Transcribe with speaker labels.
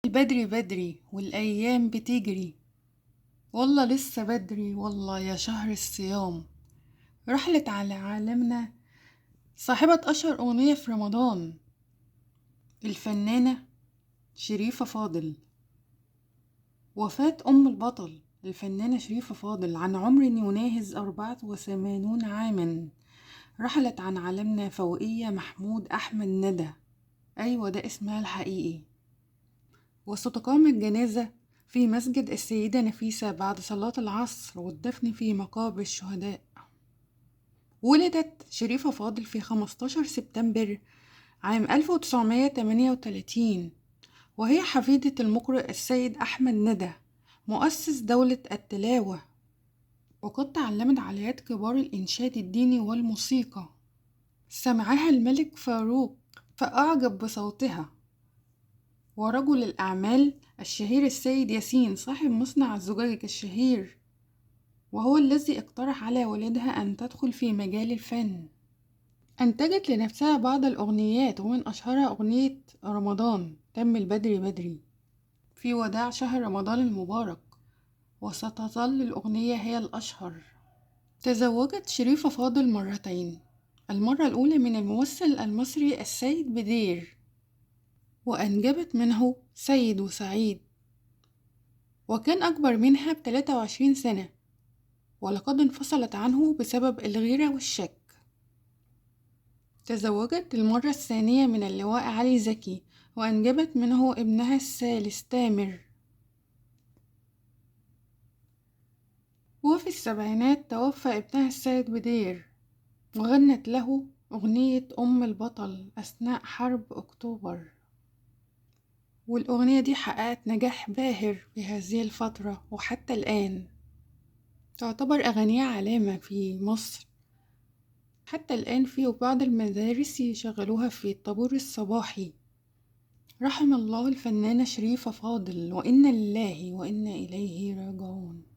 Speaker 1: بدري بدري والأيام بتجري. والله لسه بدري والله يا شهر الصيام. رحلت على عالمنا صاحبة أشهر أغنية في رمضان، الفنانة شريفة فاضل. وفاة أم البطل الفنانة شريفة فاضل عن عمر يناهز 84 عاما. رحلت عن عالمنا فوقية محمود أحمد ندى، أيوة ده اسمها الحقيقي. وستقام الجنازة في مسجد السيدة نفيسة بعد صلاة العصر، والدفن في مقابر الشهداء. ولدت شريفة فاضل في 15 سبتمبر عام 1938، وهي حفيدة المقرئ السيد أحمد ندى مؤسس دولة التلاوة. وقد تعلمت عليات كبار الإنشاد الديني والموسيقى. سمعها الملك فاروق فأعجب بصوتها. ورجل الأعمال الشهير السيد ياسين صاحب مصنع الزجاج الشهير، وهو الذي اقترح على والدها أن تدخل في مجال الفن. أنتجت لنفسها بعض الأغنيات، ومن أشهرها أغنية رمضان تم البدري بدري في وداع شهر رمضان المبارك، وستظل الأغنية هي الأشهر. تزوجت شريفة فاضل مرتين، المرة الأولى من الممثل المصري السيد بدير، وأنجبت منه سيد وسعيد، وكان أكبر منها ب23 سنة، ولقد انفصلت عنه بسبب الغيرة والشك. تزوجت المرة الثانية من اللواء علي زكي، وأنجبت منه ابنها الثالث تامر. وفي السبعينات توفى ابنها السيد بدير، وغنت له أغنية أم البطل أثناء حرب أكتوبر، والأغنية دي حققت نجاح باهر في هذه الفترة، وحتى الآن تعتبر أغانيها علامة في مصر. حتى الآن في بعض المدارس يشغلوها في الطابور الصباحي. رحم الله الفنانة شريفة فاضل، وإنا لله وإنا إليه راجعون.